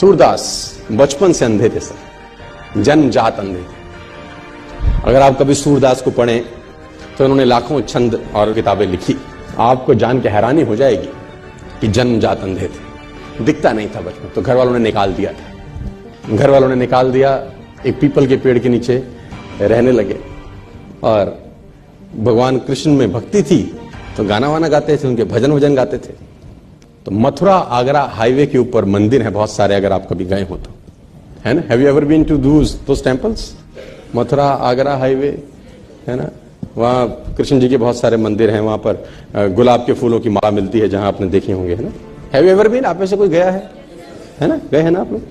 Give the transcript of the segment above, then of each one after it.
सूरदास बचपन से अंधे थे सर, जन्मजात अंधे थे। अगर आप कभी सूरदास को पढ़ें तो उन्होंने लाखों छंद और किताबें लिखी। आपको जान के हैरानी हो जाएगी कि जन्मजात अंधे थे, दिखता नहीं था बचपन, तो घर वालों ने निकाल दिया था। घर वालों ने निकाल दिया, एक पीपल के पेड़ के नीचे रहने लगे और भगवान कृष्ण में भक्ति थी तो गाना वाना गाते थे, उनके भजन वजन गाते थे। तो मथुरा आगरा हाईवे के ऊपर मंदिर है बहुत सारे, अगर आप कभी गए हो तो, है ना। Have you ever been to those temples? Mathura Agra highway है ना, वहां कृष्ण जी के बहुत सारे मंदिर हैं। वहां पर गुलाब के फूलों की माला मिलती है, जहां आपने देखे होंगे, है ना। Have you ever been? आप में से कोई गया है ना, गए हैं ना आप लोग?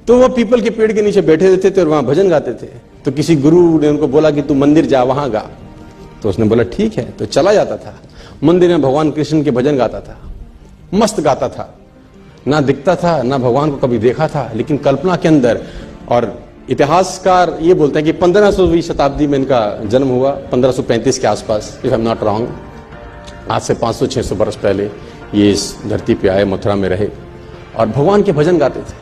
तो वो पीपल के पेड़ के नीचे बैठे रहते थे और वहां भजन गाते थे। तो किसी गुरु ने उनको बोला कि तू मंदिर जा, वहां गा। तो उसने बोला ठीक है, तो चला जाता था मंदिर में, भगवान कृष्ण के भजन गाता था, मस्त गाता था, ना दिखता था ना भगवान को कभी देखा था, लेकिन कल्पना के अंदर। और इतिहासकार ये बोलते हैं कि 1500वीं शताब्दी में इनका जन्म हुआ, 1535 के आसपास, if I am not wrong. आज से 500-600 वर्ष पहले ये इस धरती पे आए, मथुरा में रहे और भगवान के भजन गाते थे।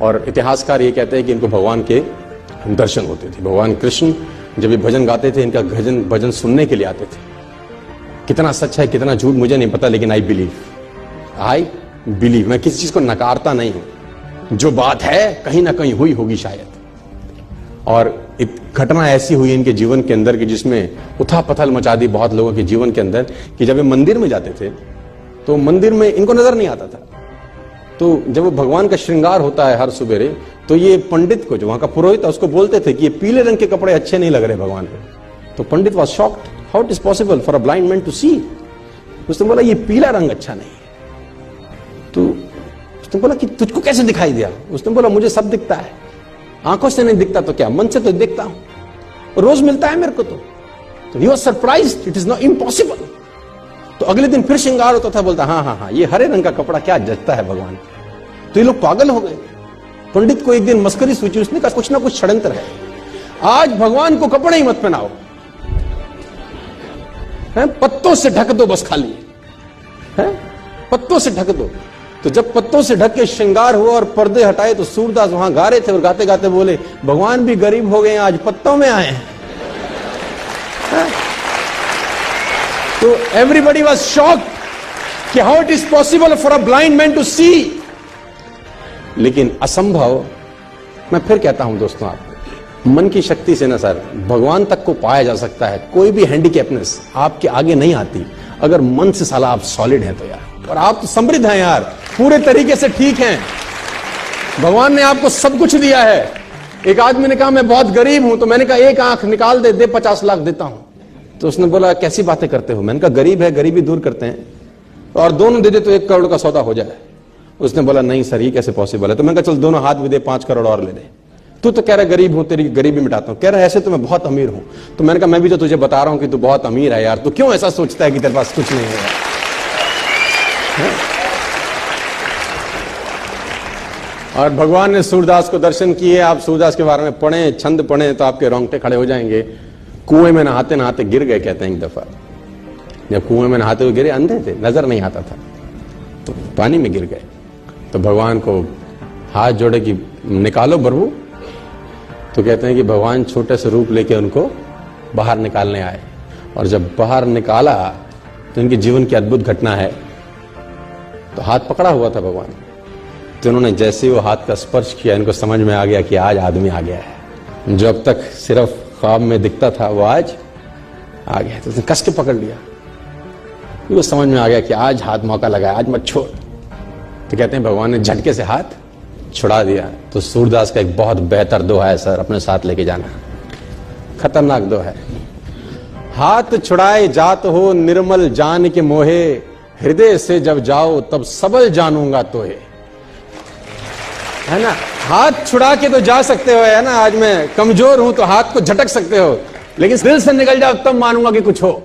और इतिहासकार ये कहते हैं कि इनको भगवान के दर्शन होते थे। भगवान कृष्ण जब ये भजन गाते थे, इनका भजन सुनने के लिए आते थे। कितना सच है कितना झूठ मुझे नहीं पता, लेकिन आई बिलीव, मैं किसी चीज को नकारता नहीं हूं, जो बात है कहीं ना कहीं हुई होगी शायद। और घटना ऐसी हुई इनके जीवन के अंदर कि जिसमें उथल पुथल मचा दी बहुत लोगों के जीवन के अंदर, कि जब ये मंदिर में जाते थे तो मंदिर में इनको नजर नहीं आता था। तो जब भगवान का श्रृंगार होता है हर सुबेरे, तो ये पंडित को, जो वहां का पुरोहित था, उसको बोलते थे कि ये पीले रंग के कपड़े अच्छे नहीं लग रहे भगवान पे। तो pandit was shocked, how it is possible for a blind man to see. उसने बोला ये पीला रंग अच्छा नहीं है। तो उसने बोला कि तुझको कैसे दिखाई दिया? उसने बोला मुझे सब दिखता है, आंखों से नहीं दिखता तो क्या, मन से तो दिखता हूं, रोज मिलता है मेरे को। तो he was surprised, it is not impossible. तो अगले दिन फिर श्रृंगार होता था, बोलता हाँ, ये हरे रंग का कपड़ा क्या जचता है भगवान। तो ये लोग पागल हो गए। पंडित को एक दिन मस्करी सूझी, उसने कहा कुछ ना कुछ षड्यंत्र है, आज भगवान को कपड़े ही मत पहनाओ, पत्तों से ढक दो बस, खाली है पत्तों से ढक दो। तो जब पत्तों से ढक के श्रृंगार हुआ और पर्दे हटाए, तो सूरदास वहां गा रहे थे और गाते गाते बोले भगवान भी गरीब हो गए, आज पत्तों में आए हैं। तो एवरीबडी वाज शॉक्ड कि how it is possible for a blind man to see. लेकिन असंभव, मैं फिर कहता हूं दोस्तों, आपको मन की शक्ति से ना सर भगवान तक को पाया जा सकता है। कोई भी हैंडीकैपनेस आपके आगे नहीं आती अगर मन से साला आप सॉलिड हैं तो यार। और आप तो समृद्ध हैं यार, पूरे तरीके से ठीक हैं, भगवान ने आपको सब कुछ दिया है। एक आदमी ने कहा मैं बहुत गरीब हूं, तो मैंने कहा एक आंख निकाल दे 50 लाख देता हूं। तो उसने बोला कैसी बातें करते हो? मैंने कहा गरीब है, गरीबी दूर करते हैं, और दोनों दे दे तो 1 करोड़ का सौदा हो जाए। उसने बोला नहीं सर, ये कैसे पॉसिबल है? तो मैंने कहा चल दोनों हाथ भी दे, 5 करोड़ और ले दे। तू तो कह रहा गरीब हूं, तेरी गरीबी मिटाता हूं। कह रहा ऐसे तो मैं बहुत अमीर हूं। तो मैंने कहा मैं भी तो तुझे बता रहा हूं कि तू बहुत अमीर है यार, तू क्यों ऐसा सोचता है कि तेरे पास कुछ नहीं है? और भगवान ने सूरदास को दर्शन किए। आप सूरदास के बारे में पढ़ें, छंद पढ़ें, तो आपके रोंगटे खड़े हो जाएंगे। कुएं में नहाते नहाते गिर गए, कहते हैं एक दफा। जब कुएं में नहाते हुए गिरे, अंधे थे, नजर नहीं आता था, तो पानी में गिर गए। तो भगवान को हाथ जोड़े कि निकालो प्रभु। तो कहते हैं कि भगवान छोटे से रूप लेके उनको बाहर निकालने आए। और जब बाहर निकाला तो इनके जीवन की अद्भुत घटना है। तो हाथ पकड़ा हुआ था भगवान, तो उन्होंने जैसे वो हाथ का स्पर्श किया, इनको समझ में आ गया कि आज आदमी आ गया है। जो अब तक सिर्फ ख्वाब में दिखता था वो आज आ गया। तो उसने कस के पकड़ लिया, वो समझ में आ गया कि आज हाथ मौका लगा है, आज मत छोड़। तो कहते हैं भगवान ने झटके से हाथ छुड़ा दिया। तो सूरदास का एक बहुत बेहतर दोहा है सर, अपने साथ लेके जाना, खतरनाक दोहा है। हाथ छुड़ाए जात हो निर्मल जान के मोहे, हृदय से जब जाओ तब सबल जानूंगा तोहे। है ना, हाथ छुड़ा के तो जा सकते हो, है ना, आज मैं कमजोर हूं तो हाथ को झटक सकते हो, लेकिन दिल से निकल जाओ तब मानूंगा कि कुछ हो।